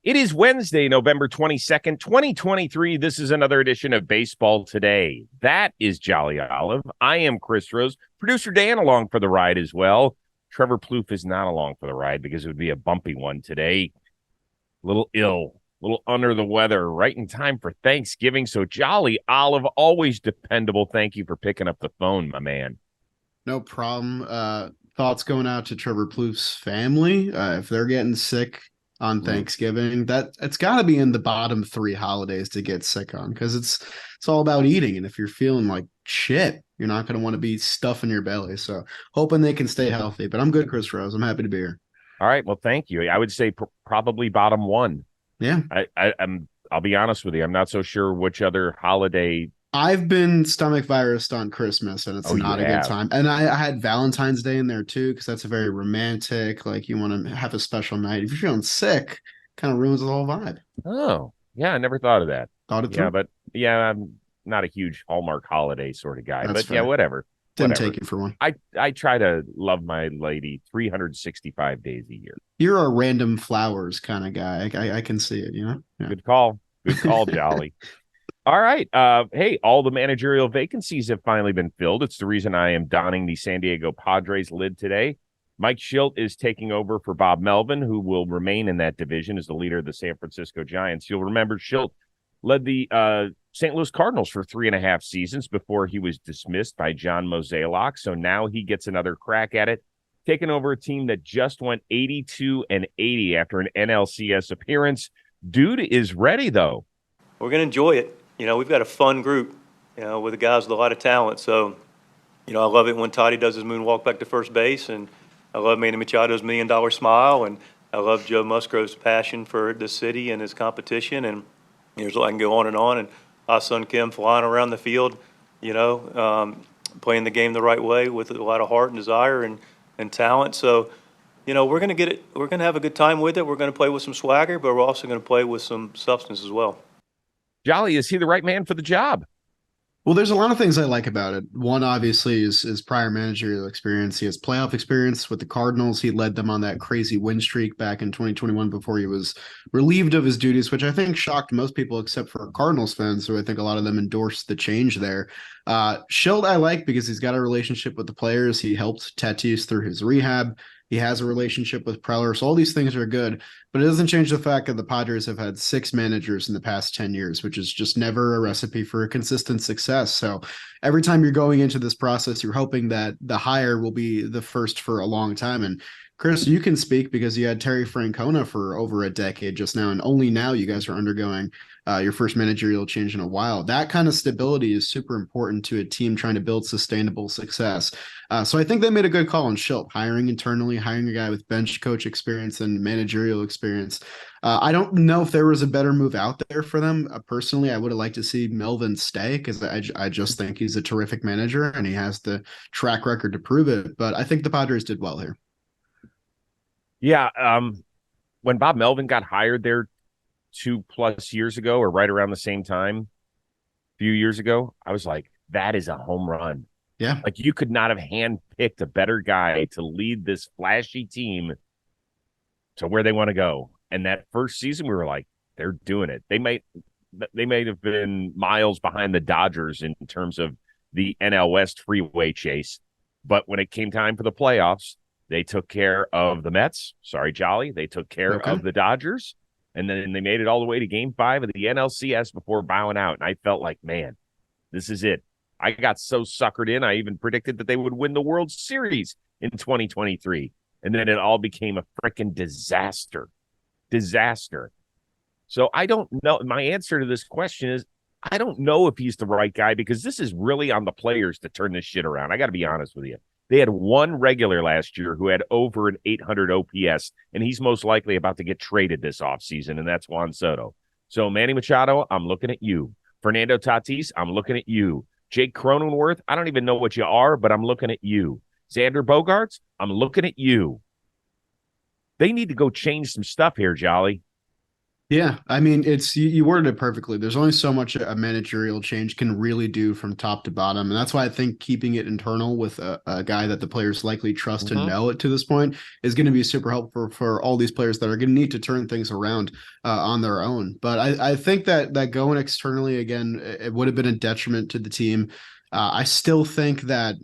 It is Wednesday, November 22nd, 2023. This is another edition of Baseball Today. That is Jolly Olive. I am Chris Rose. Producer Dan along for the ride as well. Trevor Plouffe is not along for the ride because it would be a bumpy one today. A little ill, a little under the weather, right in time for Thanksgiving. So Jolly Olive, always dependable. Thank you for picking up the phone, my man. No problem. Thoughts going out to Trevor Plouffe's family. If they're getting sick on Thanksgiving, that it's got to be in the bottom three holidays to get sick on because it's all about eating. And if you're feeling like shit, you're not going to want to be stuffing your belly. So hoping they can stay healthy. But I'm good, Chris Rose. I'm happy to be here. All right. Well, thank you. I would say probably bottom one. Yeah. I'll be honest with you. I'm not so sure which other holiday. I've been stomach virus on Christmas, and it's not a good time. And I had Valentine's Day in there too, because that's a very romantic, like you want to have a special night. If you're feeling sick, kind of ruins the whole vibe. Oh, yeah, I never thought of that. Thought it through. Yeah, but I'm not a huge Hallmark holiday sort of guy. That's but fair. yeah, whatever. Didn't take it for one. I try to love my lady 365 days a year. You're a random flowers kind of guy. I can see it, you know? Yeah. Good call. Good call, Jolly. All right. Hey, all the managerial vacancies have finally been filled. It's the reason I am donning the San Diego Padres lid today. Mike Shildt is taking over for Bob Melvin, who will remain in that division as the leader of the San Francisco Giants. You'll remember Shildt led the St. Louis Cardinals for 3.5 seasons before he was dismissed by John Mozeliak. So now he gets another crack at it, taking over a team that just went 82-80 after an NLCS appearance. Dude is ready, though. We're going to enjoy it. You know, we've got a fun group, with the guys with a lot of talent. So, I love it when Toddy does his moonwalk back to first base, and I love Manny Machado's $1 million smile, and I love Joe Musgrove's passion for the city and his competition, and I can go on, and Ah-Sun Kim flying around the field, playing the game the right way with a lot of heart and desire and talent. So, we're going to get it. We're going to have a good time with it. We're going to play with some swagger, but we're also going to play with some substance as well. Jolly, is he the right man for the job? Well, there's a lot of things I like about it. One, obviously, is prior managerial experience. He has playoff experience with the Cardinals. He led them on that crazy win streak back in 2021 before he was relieved of his duties, which I think shocked most people except for Cardinals fans, so I think a lot of them endorsed the change there. Shildt I like because he's got a relationship with the players. He helped Tatis through his rehab. He has a relationship with Preller. So all these things are good, but it doesn't change the fact that the Padres have had 6 managers in the past 10 years, which is just never a recipe for consistent success. So every time you're going into this process, you're hoping that the hire will be the first for a long time. And Chris, you can speak because you had Terry Francona for over a decade just now, and only now you guys are undergoing your first managerial change in a while. That kind of stability is super important to a team trying to build sustainable success. So I think they made a good call on Shildt, hiring internally, hiring a guy with bench coach experience and managerial experience. I don't know if there was a better move out there for them. Personally, I would have liked to see Melvin stay because I just think he's a terrific manager and he has the track record to prove it. But I think the Padres did well here. Yeah. When Bob Melvin got hired there 2+ years ago, or right around the same time, a few years ago, I was like, that is a home run. Yeah. Like, you could not have handpicked a better guy to lead this flashy team to where they want to go. And that first season, we were like, they're doing it. They might have been miles behind the Dodgers in terms of the NL West freeway chase. But when it came time for the playoffs, they took care of the Mets. Sorry, Jolly. They took care of the Dodgers. And then they made it all the way to Game 5 of the NLCS before bowing out. And I felt like, man, this is it. I got so suckered in, I even predicted that they would win the World Series in 2023. And then it all became a freaking disaster. So I don't know. My answer to this question is, I don't know if he's the right guy because this is really on the players to turn this shit around. I got to be honest with you. They had one regular last year who had over an 800 OPS, and he's most likely about to get traded this offseason, and that's Juan Soto. So, Manny Machado, I'm looking at you. Fernando Tatis, I'm looking at you. Jake Cronenworth, I don't even know what you are, but I'm looking at you. Xander Bogaerts, I'm looking at you. They need to go change some stuff here, Jolly. Yeah, I mean, you worded it perfectly. There's only so much a managerial change can really do from top to bottom, and that's why I think keeping it internal with a guy that the players likely trust and Mhm. know it to this point is going to be super helpful for all these players that are going to need to turn things around on their own. But I think that going externally again, it would have been a detriment to the team. I still think that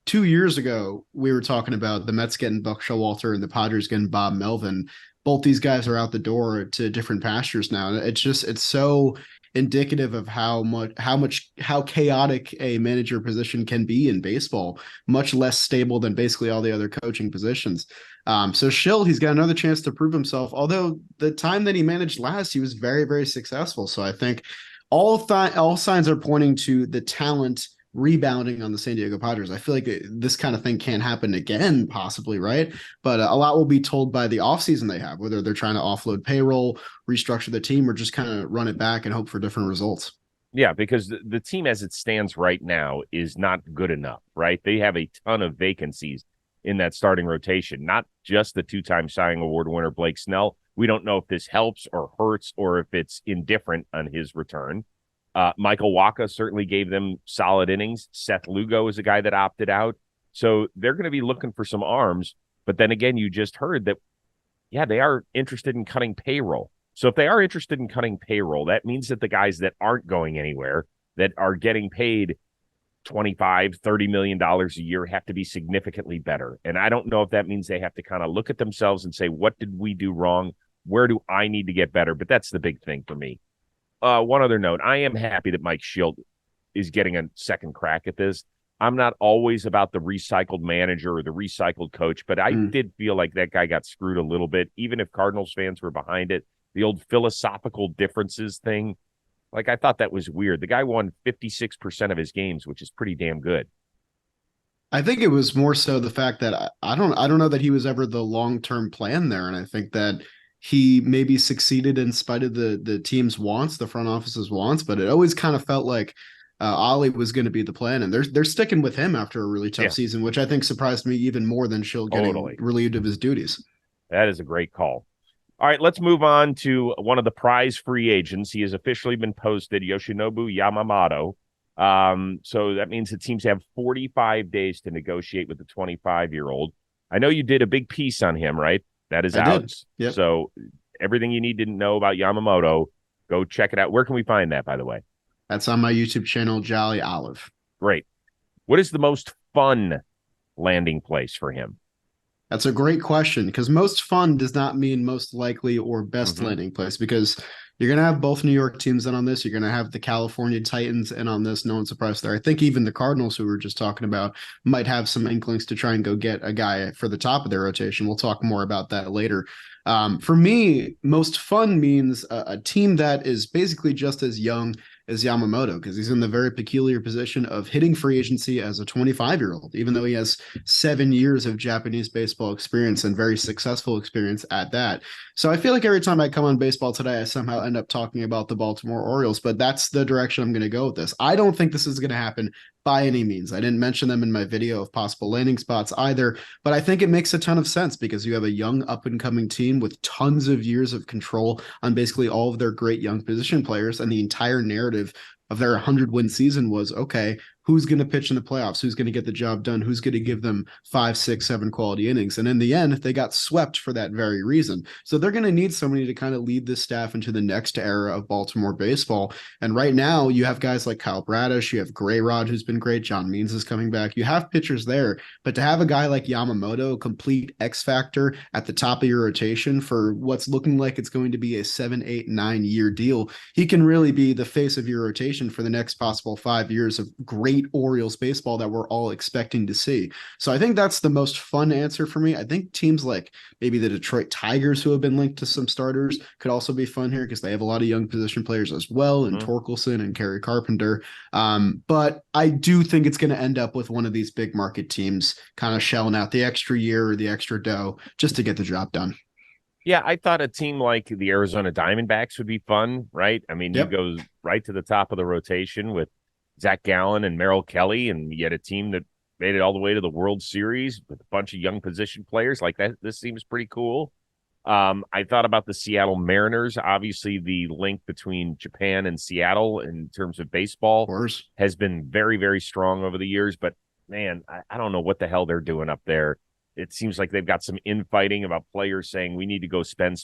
2 years ago we were talking about the Mets getting Buck Showalter and the Padres getting Bob Melvin. Both these guys are out the door to different pastures now. It's so indicative of how chaotic a manager position can be in baseball, much less stable than basically all the other coaching positions. So Shildt, he's got another chance to prove himself. Although the time that he managed last, he was very, very successful. So I think all signs are pointing to the talent rebounding on the San Diego Padres. I feel like this kind of thing can't happen again, possibly, right? But a lot will be told by the offseason they have, whether they're trying to offload payroll, restructure the team, or just kind of run it back and hope for different results. Yeah, because the team as it stands right now is not good enough, right? They have a ton of vacancies in that starting rotation, not just the two-time Cy Young Award winner Blake Snell. We don't know if this helps or hurts or if it's indifferent on his return. Michael Wacha certainly gave them solid innings. Seth Lugo is a guy that opted out. So they're going to be looking for some arms. But then again, you just heard that, yeah, they are interested in cutting payroll. So if they are interested in cutting payroll, that means that the guys that aren't going anywhere, that are getting paid 25, $30 million a year have to be significantly better. And I don't know if that means they have to kind of look at themselves and say, what did we do wrong? Where do I need to get better? But that's the big thing for me. One other note, I am happy that Mike Shildt is getting a second crack at this. I'm not always about the recycled manager or the recycled coach, but I did feel like that guy got screwed a little bit, even if Cardinals fans were behind it. The old philosophical differences thing, like I thought that was weird. The guy won 56% of his games, which is pretty damn good. I think it was more so the fact that I don't know that he was ever the long-term plan there. And I think that he maybe succeeded in spite of the team's wants, the front office's wants, but it always kind of felt like Ollie was going to be the plan, and they're sticking with him after a really tough Yeah, season, which I think surprised me even more than Shield getting totally. relieved of his duties. That is a great call. All right, let's move on to one of the prize free agents. He has officially been posted, Yoshinobu Yamamoto. So that means the teams have 45 days to negotiate with the 25-year-old. I know you did a big piece on him, right? That is I out. did. Yep. So everything you need to know about Yamamoto, go check it out. Where can we find that, by the way? That's on my YouTube channel, Jolly Olive. Great. What is the most fun landing place for him? That's a great question because most fun does not mean most likely or best Mm-hmm. landing place because you're going to have both New York teams in on this. You're going to have the California Titans in on this. No one's surprised there. I think even the Cardinals, who we were just talking about, might have some inklings to try and go get a guy for the top of their rotation. We'll talk more about that later. For me, most fun means a team that is basically just as young as Yamamoto because he's in the very peculiar position of hitting free agency as a 25-year-old, even though he has 7 years of Japanese baseball experience and very successful experience at that. So I feel like every time I come on Baseball Today, I somehow end up talking about the Baltimore Orioles, but that's the direction I'm going to go with this. I don't think this is going to happen by any means. I didn't mention them in my video of possible landing spots either, but I think it makes a ton of sense because you have a young up and coming team with tons of years of control on basically all of their great young position players, and the entire narrative of their 100-win season was okay, who's going to pitch in the playoffs, who's going to get the job done, who's going to give them 5, 6, 7 quality innings. And in the end, they got swept for that very reason. So they're going to need somebody to kind of lead this staff into the next era of Baltimore baseball. And right now, you have guys like Kyle Bradish, you have Gray Rod, who's been great, John Means is coming back, you have pitchers there, but to have a guy like Yamamoto, complete X factor at the top of your rotation for what's looking like it's going to be a 7, 8, 9 year deal, he can really be the face of your rotation for the next possible 5 years of great Orioles baseball that we're all expecting to see. So I think that's the most fun answer for me. I think teams like maybe the Detroit Tigers, who have been linked to some starters, could also be fun here because they have a lot of young position players as well, and Mm-hmm. Torkelson and Kerry Carpenter. But I do think it's going to end up with one of these big market teams kind of shelling out the extra year or the extra dough just to get the job done. Yeah, I thought a team like the Arizona Diamondbacks would be fun, right? I mean, you Yep. go right to the top of the rotation with Zach Gallen and Merrill Kelly, and you had a team that made it all the way to the World Series with a bunch of young position players. Like that, this seems pretty cool. I thought about the Seattle Mariners. Obviously, the link between Japan and Seattle in terms of baseball Of course. has been very, very strong over the years. But man, I don't know what the hell they're doing up there. It seems like they've got some infighting about players saying we need to go spend,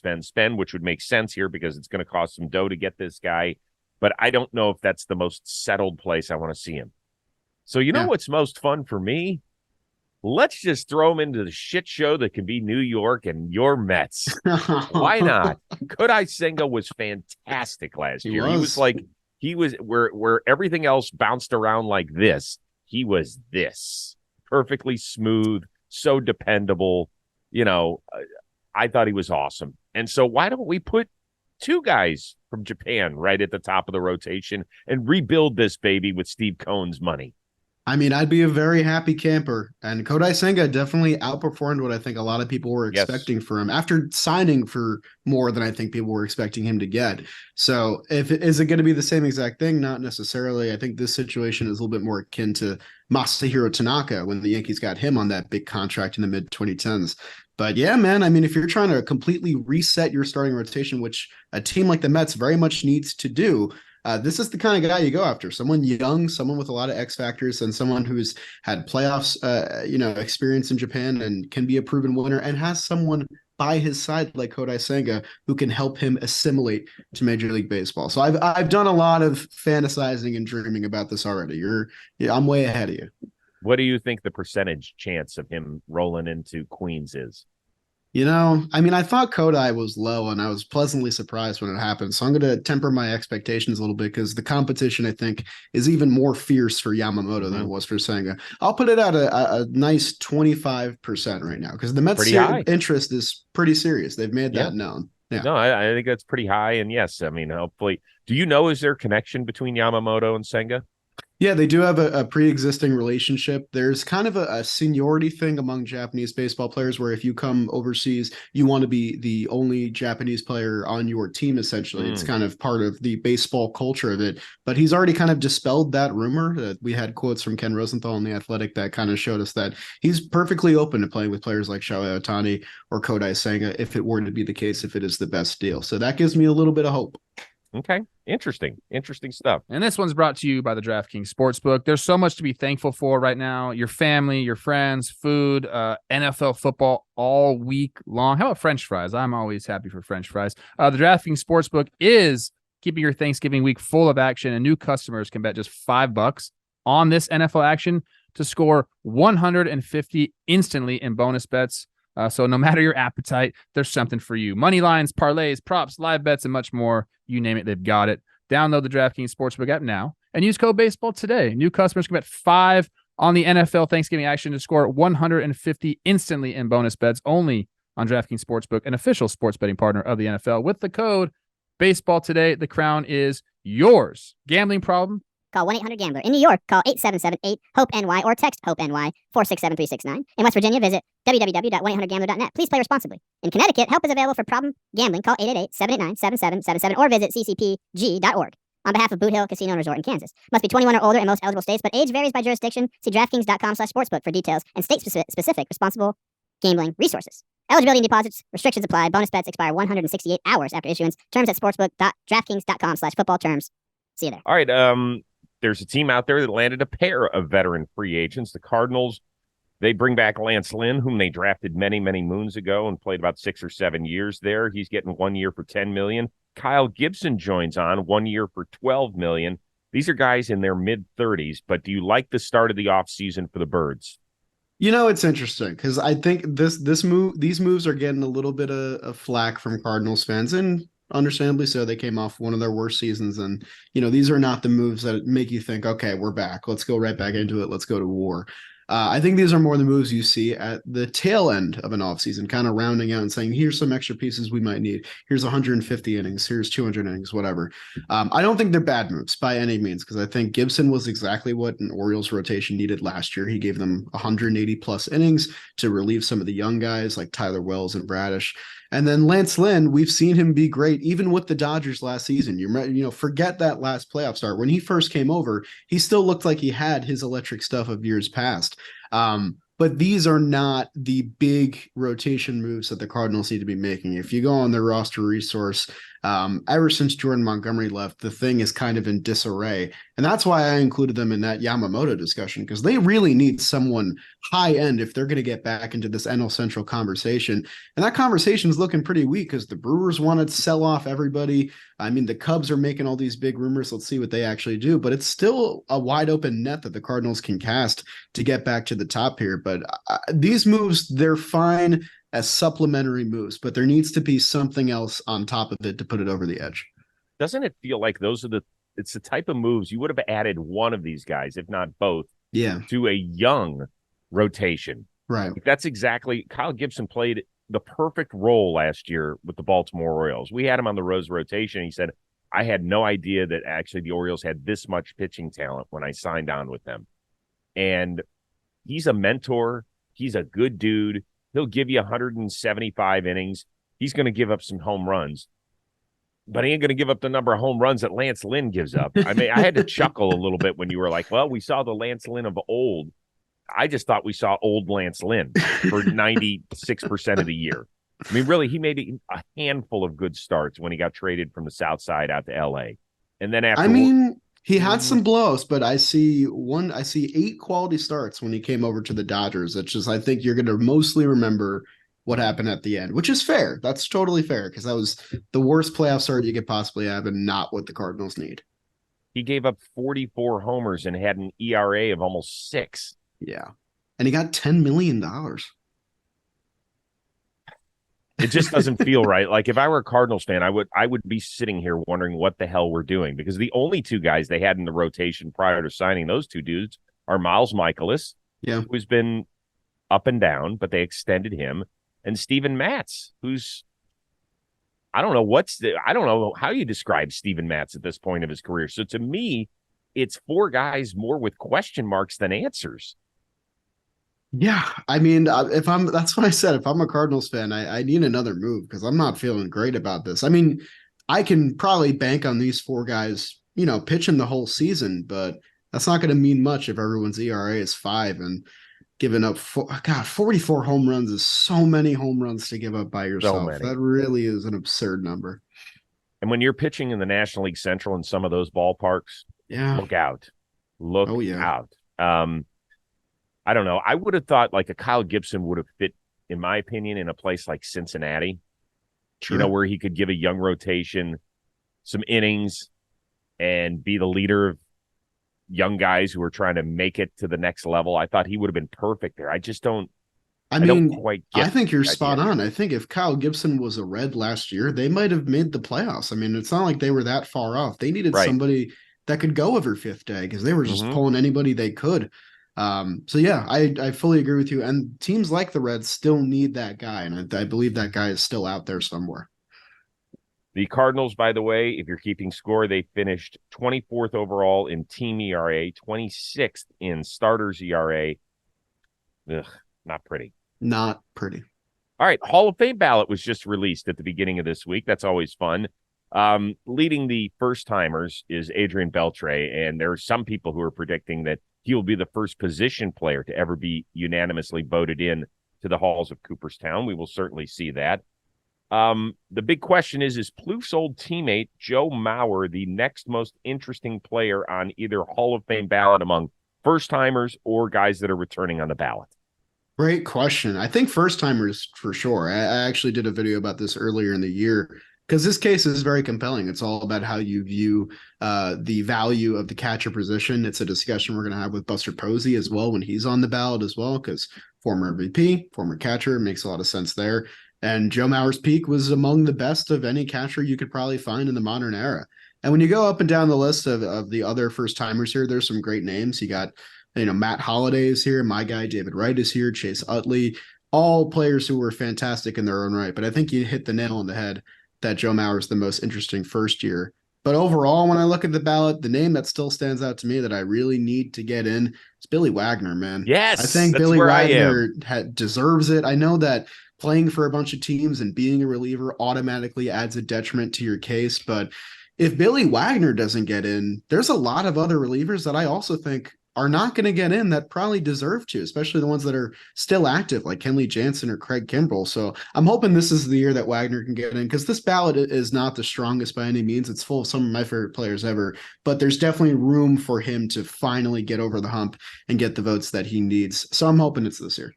which would make sense here because it's going to cost some dough to get this guy. But I don't know if that's the most settled place I want to see him. So you know what's most fun for me? Let's just throw him into the shit show that can be New York and your Mets. Why not? Kodai Senga was fantastic last year. He was where everything else bounced around like this. He was this perfectly smooth, so dependable. I thought he was awesome. And so why don't we put two guys from Japan right at the top of the rotation and rebuild this baby with Steve Cohen's money? I mean, I'd be a very happy camper. And Kodai Senga definitely outperformed what I think a lot of people were expecting for him after signing for more than I think people were expecting him to get. So is it going to be the same exact thing? Not necessarily. I think this situation is a little bit more akin to Masahiro Tanaka when the Yankees got him on that big contract in the mid-2010s. But yeah, man, I mean, if you're trying to completely reset your starting rotation, which a team like the Mets very much needs to do, this is the kind of guy you go after. Someone young, someone with a lot of X factors, and someone who's had playoffs, experience in Japan and can be a proven winner, and has someone by his side like Kodai Senga who can help him assimilate to Major League Baseball. So I've done a lot of fantasizing and dreaming about this already. I'm way ahead of you. What do you think the percentage chance of him rolling into Queens is? I mean, I thought Kodai was low, and I was pleasantly surprised when it happened. So I'm going to temper my expectations a little bit because the competition, I think, is even more fierce for Yamamoto than it was for Senga. I'll put it at a nice 25% right now because the Mets' interest is pretty serious. They've made that known. Yeah. No, I think that's pretty high. And yes, I mean, hopefully. Do you know, is there a connection between Yamamoto and Senga? Yeah, they do have a pre-existing relationship. There's kind of a seniority thing among Japanese baseball players where if you come overseas, you want to be the only Japanese player on your team, essentially. It's kind of part of the baseball culture of it. But he's already kind of dispelled that rumor. We had quotes from Ken Rosenthal in The Athletic that kind of showed us that he's perfectly open to playing with players like Shohei Ohtani or Kodai Senga if it were to be the case, if it is the best deal. So that gives me a little bit of hope. Okay. Interesting stuff. And this one's brought to you by the DraftKings Sportsbook. There's so much to be thankful for right now. Your family, your friends, food, NFL football all week long. How about French fries? I'm always happy for French fries. The DraftKings Sportsbook is keeping your Thanksgiving week full of action, and new customers can bet just $5 on this NFL action to score 150 instantly in bonus bets. So no matter your appetite, there's something for you. Money lines, parlays, props, live bets, and much more. You name it, they've got it. Download the DraftKings Sportsbook app now and use code BASEBALL today. New customers can bet $5 on the NFL Thanksgiving action to score 150 instantly in bonus bets only on DraftKings Sportsbook, an official sports betting partner of the NFL. With the code BASEBALL today, the crown is yours. Gambling problem? Call 1-800-GAMBLER. In New York, call 877-8-HOPE-NY or text HOPE-NY 467-369. In West Virginia, visit www.1800gambler.net. Please play responsibly. In Connecticut, help is available for problem gambling. Call 888-789-7777 or visit ccpg.org. On behalf of Boot Hill Casino and Resort in Kansas. Must be 21 or older in most eligible states, but age varies by jurisdiction. See DraftKings.com/sportsbook for details and state-specific responsible gambling resources. Eligibility and deposits, restrictions apply. Bonus bets expire 168 hours after issuance. Terms at sportsbook.draftkings.com/football terms. See you there. All right. There's a team out there that landed a pair of veteran free agents. The Cardinals, they bring back Lance Lynn, whom they drafted many, many moons ago and played about 6 or 7 years there. He's getting 1 year for $10 million. Kyle Gibson joins on 1 year for $12 million. These are guys in their mid-30s, but do you like the start of the offseason for the Birds? It's interesting because I think these moves are getting a little bit of flack from Cardinals fans, and understandably so. They came off one of their worst seasons, and these are not the moves that make you think, okay, we're back, let's go right back into it, let's go to war. I think these are more the moves you see at the tail end of an offseason, kind of rounding out and saying, here's some extra pieces we might need. Here's 150 innings. Here's 200 innings, whatever. I don't think they're bad moves by any means, because I think Gibson was exactly what an Orioles rotation needed last year. He gave them 180 plus innings to relieve some of the young guys like Tyler Wells and Bradish. And then Lance Lynn, we've seen him be great, even with the Dodgers last season. Forget that last playoff start. When he first came over, he still looked like he had his electric stuff of years past. but these are not the big rotation moves that the Cardinals need to be making. If you go on their roster resource, ever since Jordan Montgomery left, the thing is kind of in disarray. And that's why I included them in that Yamamoto discussion, because they really need someone high end if they're going to get back into this NL Central conversation. And that conversation is looking pretty weak because the Brewers want to sell off everybody. I mean, the Cubs are making all these big rumors. Let's see what they actually do. But it's still a wide open net that the Cardinals can cast to get back to the top here. But these moves, they're fine as supplementary moves, but there needs to be something else on top of it to put it over the edge. Doesn't it feel like it's the type of moves you would have added one of these guys, if not both, to a young rotation? Right. Like that's exactly, Kyle Gibson played the perfect role last year with the Baltimore Orioles. We had him on the Rose rotation. He said, I had no idea that actually the Orioles had this much pitching talent when I signed on with them. And he's a mentor. He's a good dude. He'll give you 175 innings. He's going to give up some home runs, but he ain't going to give up the number of home runs that Lance Lynn gives up. I mean, I had to chuckle a little bit when you were like, well, we saw the Lance Lynn of old. I just thought we saw old Lance Lynn for 96% of the year. I mean, really, he made a handful of good starts when he got traded from the South Side out to L.A. And then after, he had some blows, but I see 8 quality starts when he came over to the Dodgers. It's just, I think you're going to mostly remember what happened at the end, which is fair. That's totally fair because that was the worst playoff start you could possibly have and not what the Cardinals need. He gave up 44 homers and had an ERA of almost 6. Yeah. And he got $10 million. It just doesn't feel right. Like if I were a Cardinals fan, I would be sitting here wondering what the hell we're doing, because the only 2 guys they had in the rotation prior to signing those 2 dudes are Miles Mikolas, who's been up and down, but they extended him, and Steven Matz, who's I don't know how you describe Steven Matz at this point of his career. So to me, it's 4 guys more with question marks than answers. Yeah, I mean, that's what I said. If I'm a Cardinals fan, I need another move because I'm not feeling great about this. I mean, I can probably bank on these 4 guys, pitching the whole season, but that's not going to mean much if everyone's ERA is 5 and giving up 44 home runs is so many home runs to give up by yourself. That really is an absurd number. And when you're pitching in the National League Central in some of those ballparks, look out. Look out. I don't know. I would have thought like a Kyle Gibson would have fit, in my opinion, in a place like Cincinnati, where he could give a young rotation some innings and be the leader of young guys who are trying to make it to the next level. I thought he would have been perfect there. I just don't. I don't quite get. I think you're spot on. I think if Kyle Gibson was a Red last year, they might have made the playoffs. I mean, it's not like they were that far off. They needed somebody that could go every 5th day because they were just pulling anybody they could. So yeah, I fully agree with you. And teams like the Reds still need that guy. And I believe that guy is still out there somewhere. The Cardinals, by the way, if you're keeping score, they finished 24th overall in team ERA, 26th in starters ERA. Ugh, not pretty. Not pretty. All right. Hall of Fame ballot was just released at the beginning of this week. That's always fun. Leading the first timers is Adrian Beltre. And there are some people who are predicting that he will be the first position player to ever be unanimously voted in to the halls of Cooperstown. We will certainly see that. The big question is Plouffe's old teammate Joe Mauer the next most interesting player on either Hall of Fame ballot among first-timers or guys that are returning on the ballot? Great question. I think first-timers for sure. I actually did a video about this earlier in the year because this case is very compelling. It's all about how you view the value of the catcher position. It's a discussion we're going to have with Buster Posey as well when he's on the ballot as well, because former MVP, former catcher, makes a lot of sense there. And Joe Mauer's peak was among the best of any catcher you could probably find in the modern era. And when you go up and down the list of the other first-timers here, there's some great names. You got, Matt Holliday is here. My guy, David Wright, is here. Chase Utley, all players who were fantastic in their own right. But I think you hit the nail on the head that Joe Mauer is the most interesting first year. But overall, when I look at the ballot, the name that still stands out to me that I really need to get in is Billy Wagner, man. Yes, I think Billy Wagner deserves it. I know that playing for a bunch of teams and being a reliever automatically adds a detriment to your case. But if Billy Wagner doesn't get in, there's a lot of other relievers that I also think are not going to get in that probably deserve to, especially the ones that are still active, like Kenley Jansen or Craig Kimbrell. So I'm hoping this is the year that Wagner can get in, because this ballot is not the strongest by any means. It's full of some of my favorite players ever, but there's definitely room for him to finally get over the hump and get the votes that he needs. So I'm hoping it's this year.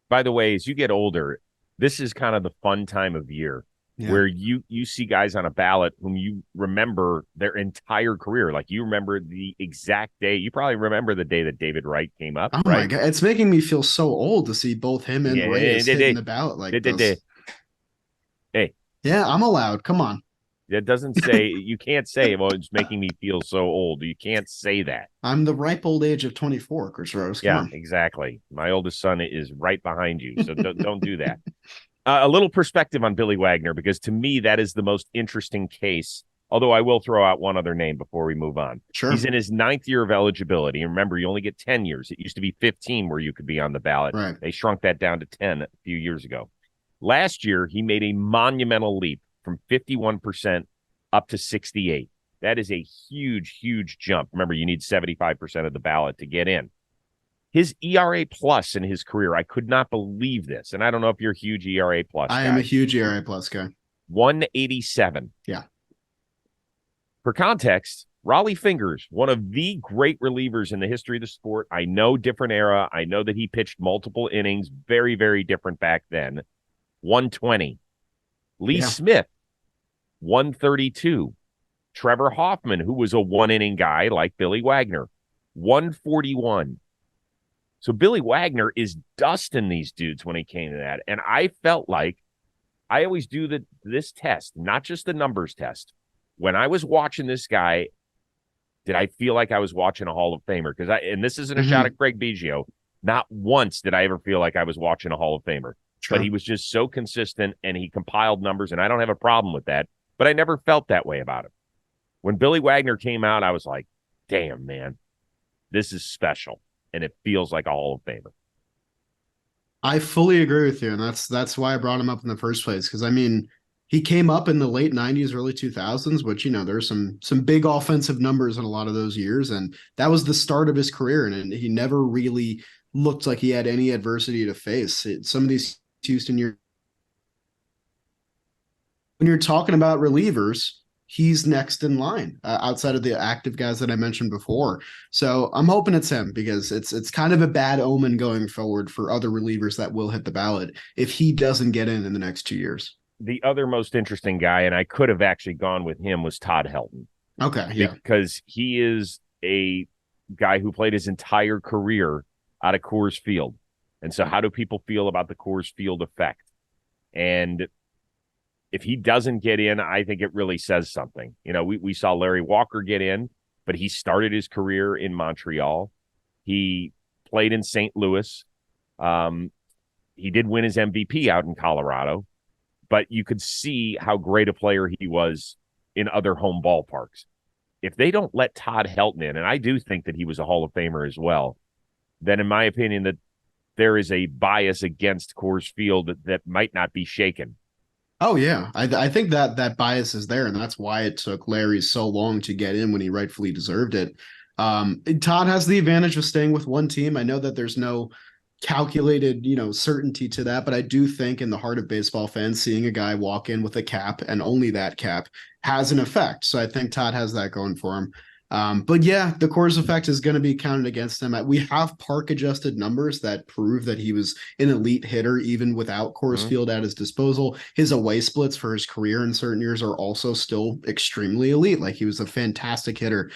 By the way, as you get older, this is kind of the fun time of year where you see guys on a ballot whom you remember their entire career. Like, you remember the exact day. You probably remember the day that David Wright came up. Oh right? my God. It's making me feel so old to see both him and Reyes hitting the ballot like this. Hey. Yeah, I'm allowed. Come on. It doesn't say, you can't say, well, it's making me feel so old. You can't say that. I'm the ripe old age of 24, Chris Rose. Come on. Exactly. My oldest son is right behind you, so don't do that. A little perspective on Billy Wagner, because to me, that is the most interesting case. Although I will throw out one other name before we move on. Sure. He's in his 9th year of eligibility. And remember, you only get 10 years. It used to be 15 where you could be on the ballot. Right. They shrunk that down to 10 a few years ago. Last year, he made a monumental leap from 51% up to 68. That is a huge, huge jump. Remember, you need 75% of the ballot to get in. His ERA plus in his career, I could not believe this. And I don't know if you're a huge ERA plus guy. I am a huge ERA plus guy. 187. Yeah. For context, Raleigh Fingers, one of the great relievers in the history of the sport. I know, different era. I know that he pitched multiple innings, very, very different back then. 120. Lee Smith, 132. Trevor Hoffman, who was a one-inning guy like Billy Wagner, 141. So Billy Wagner is dusting these dudes when he came to that. And I felt like, I always do this test, not just the numbers test. When I was watching this guy, did I feel like I was watching a Hall of Famer? And this isn't a shot at Craig Biggio. Not once did I ever feel like I was watching a Hall of Famer. Sure. But he was just so consistent, and he compiled numbers, and I don't have a problem with that. But I never felt that way about him. When Billy Wagner came out, I was like, damn, man, this is special. And it feels like a Hall of Famer. I fully agree with you, and that's why I brought him up in the first place. Because I mean, he came up in the late 90s, early 2000s, which, you know, there's some big offensive numbers in a lot of those years, and that was the start of his career. And he never really looked like he had any adversity to face. Some of these Houston years, when you're talking about relievers, he's next in line outside of the active guys that I mentioned before. So I'm hoping it's him, because it's kind of a bad omen going forward for other relievers that will hit the ballot if he doesn't get in the next 2 years. The other most interesting guy, and I could have actually gone with him, was Todd Helton. Okay, yeah. Because he is a guy who played his entire career out of Coors Field. And so how do people feel about the Coors Field effect? And if he doesn't get in, I think it really says something. You know, we saw Larry Walker get in, but he started his career in Montreal. He played in St. Louis. He did win his MVP out in Colorado, but you could see how great a player he was in other home ballparks. If they don't let Todd Helton in, and I do think that he was a Hall of Famer as well, then in my opinion, that there is a bias against Coors Field that might not be shaken. Oh, yeah. I think that bias is there, and that's why it took Larry so long to get in when he rightfully deserved it. Todd has the advantage of staying with one team. I know that there's no calculated, certainty to that, but I do think in the heart of baseball fans, seeing a guy walk in with a cap and only that cap has an effect. So I think Todd has that going for him. But yeah, the Coors effect is going to be counted against him. We have park adjusted numbers that prove that he was an elite hitter even without Coors Field at his disposal. His away splits for his career in certain years are also still extremely elite. Like, he was a fantastic hitter.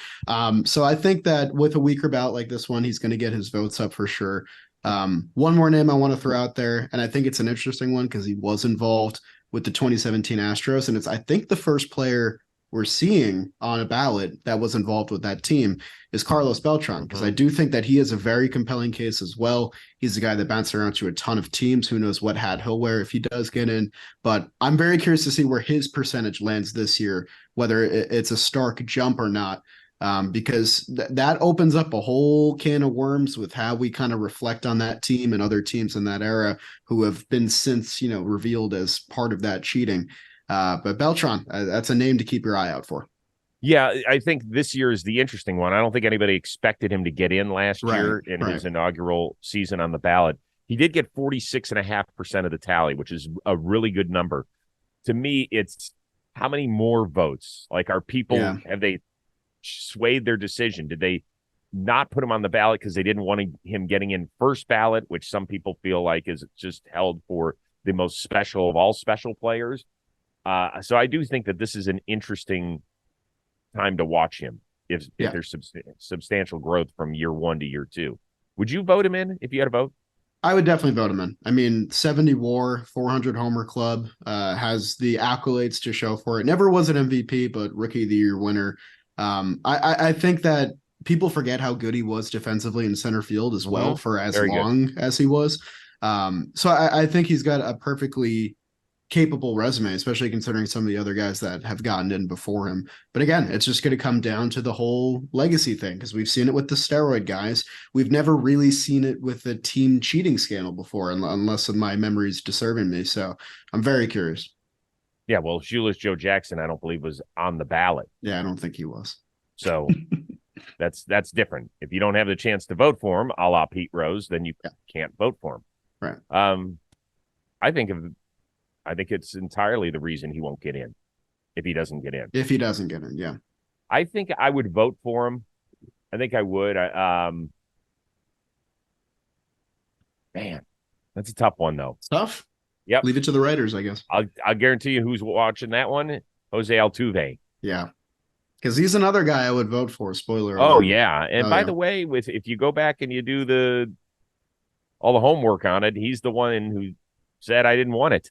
So I think that with a weaker bout like this one, he's going to get his votes up for sure. One more name I want to throw out there, and I think it's an interesting one because he was involved with the 2017 Astros, and it's, I think, the first player we're seeing on a ballot that was involved with that team is Carlos Beltran, because I do think that he is a very compelling case as well. He's a guy that bounces around to a ton of teams. Who knows what hat he'll wear if he does get in, but I'm very curious to see where his percentage lands this year, whether it's a stark jump or not, because that opens up a whole can of worms with how we kind of reflect on that team and other teams in that era who have been since, revealed as part of that cheating. But Beltran, that's a name to keep your eye out for. Yeah, I think this year is the interesting one. I don't think anybody expected him to get in last year in his inaugural season on the ballot. He did get 46.5% of the tally, which is a really good number. To me, it's how many more votes? Like, are people, have they swayed their decision? Did they not put him on the ballot because they didn't want him getting in first ballot, which some people feel like is just held for the most special of all special players? So I do think that this is an interesting time to watch him if there's substantial growth from year 1 to year 2. Would you vote him in if you had a vote? I would definitely vote him in. I mean, 70 WAR, 400 homer club, has the accolades to show for it. Never was an MVP, but rookie of the year winner. I think that people forget how good he was defensively in center field as well for as long as he was. So I think he's got a perfectly capable resume, especially considering some of the other guys that have gotten in before him. But again, it's just going to come down to the whole legacy thing, because we've seen it with the steroid guys. We've never really seen it with the team cheating scandal before, unless my memory is disturbing me. So I'm very curious. Yeah, well, Shoeless Joe Jackson, I don't believe, was on the ballot. Yeah, I don't think he was. So that's different. If you don't have the chance to vote for him, a la Pete Rose, then you can't vote for him. Right. I think it's entirely the reason he won't get in if he doesn't get in. If he doesn't get in, yeah. I think I would vote for him. I think I would. Man, that's a tough one, though. It's tough. Yep. Leave it to the writers, I guess. I'll guarantee you who's watching that one. Jose Altuve. Yeah. Because he's another guy I would vote for. Spoiler alert. Oh, yeah. And by the way, if you go back and you do all the homework on it, he's the one who said I didn't want it.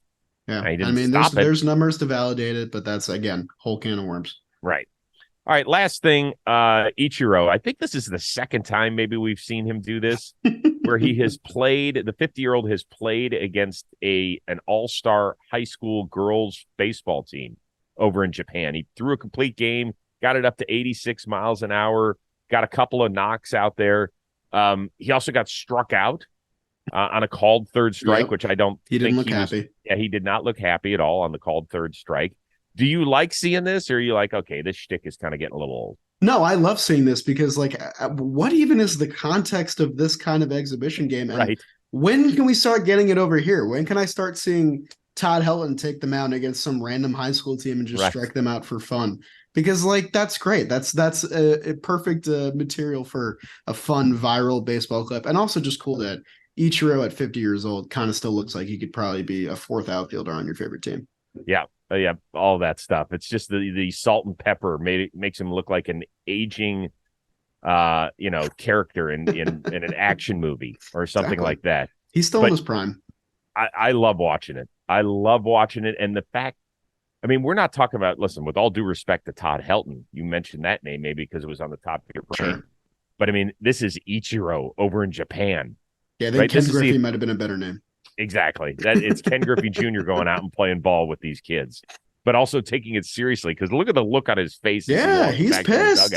Yeah, I mean, there's numbers to validate it, but that's, again, whole can of worms. Right. All right, last thing, Ichiro. I think this is the second time maybe we've seen him do this, where he has played, the 50-year-old has played against an all-star high school girls baseball team over in Japan. He threw a complete game, got it up to 86 miles an hour, got a couple of knocks out there. He also got struck out on a called third strike, which I don't he didn't look happy. Yeah, he did not look happy at all on the called third strike. Do you like seeing this, or are you like, okay, this shtick is kind of getting a little old? No, I love seeing this because, like, what even is the context of this kind of exhibition game? And when can we start getting it over here? When can I start seeing Todd Helton take them out against some random high school team and just strike them out for fun? Because, like, that's great. That's a perfect material for a fun viral baseball clip, and also just cool that Ichiro at 50 years old kind of still looks like he could probably be a fourth outfielder on your favorite team. Yeah. Yeah. All that stuff. It's just the salt and pepper makes him look like an aging, character in an action movie or something like that. He's still in his prime. I love watching it. I love watching it. And the fact, I mean, we're not talking about, listen, with all due respect to Todd Helton, you mentioned that name maybe because it was on the top of your brain. Sure. But I mean, this is Ichiro over in Japan. Yeah, I think Ken Griffey might have been a better name. Exactly. It's Ken Griffey Jr. going out and playing ball with these kids, but also taking it seriously, because look at the look on his face. Yeah, he's pissed.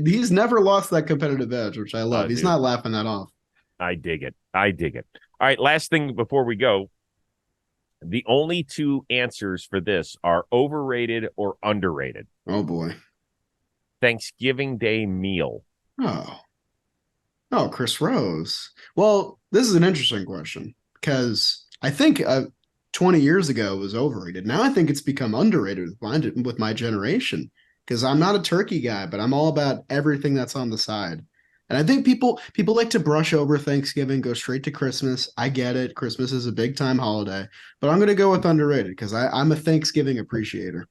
He's never lost that competitive edge, which I love. He's not laughing that off. I dig it. All right, last thing before we go. The only two answers for this are overrated or underrated. Oh, boy. Thanksgiving Day meal. Oh, Chris Rose. Well, this is an interesting question, because I think 20 years ago it was overrated. Now I think it's become underrated with my generation, because I'm not a turkey guy, but I'm all about everything that's on the side. And I think people like to brush over Thanksgiving, go straight to Christmas. I get it. Christmas is a big time holiday, but I'm going to go with underrated because I'm a Thanksgiving appreciator.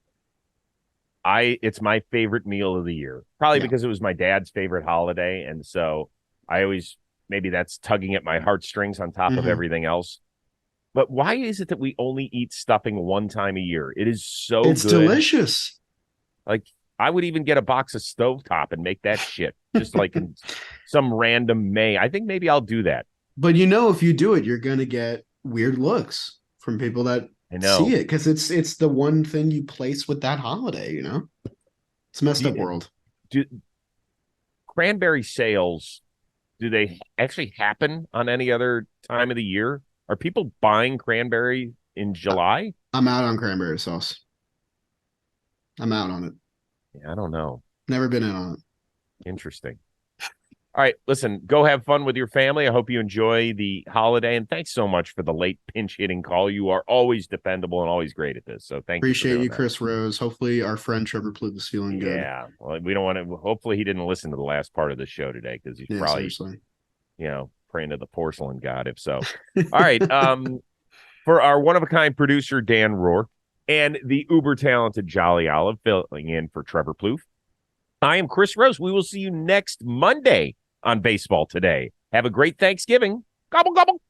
It's my favorite meal of the year, probably because it was my dad's favorite holiday. And so I always, maybe that's tugging at my heartstrings on top of everything else. But why is it that we only eat stuffing one time a year? It is so good. It's delicious. Like, I would even get a box of stovetop and make that shit just like in some random May. I think maybe I'll do that. But if you do it, you're going to get weird looks from people that see it, because it's the one thing you place with that holiday, It's a messed up world. Cranberry sales, do they actually happen on any other time of the year? Are people buying cranberry in July? I'm out on cranberry sauce. I'm out on it. Yeah, I don't know. Never been in on it. Interesting. All right, listen, go have fun with your family. I hope you enjoy the holiday, and thanks so much for the late pinch hitting call. You are always dependable and always great at this. So thank you. Appreciate you, Chris Rose. Hopefully our friend Trevor Plouffe is feeling good. Yeah, well, we don't want to. Hopefully he didn't listen to the last part of the show today because he's probably, seriously. Praying to the porcelain god. If so, all right. For our one of a kind producer Dan Rourke and the uber talented Jolly Olive filling in for Trevor Plouffe, I am Chris Rose. We will see you next Monday on Baseball Today. Have a great Thanksgiving. Gobble, gobble.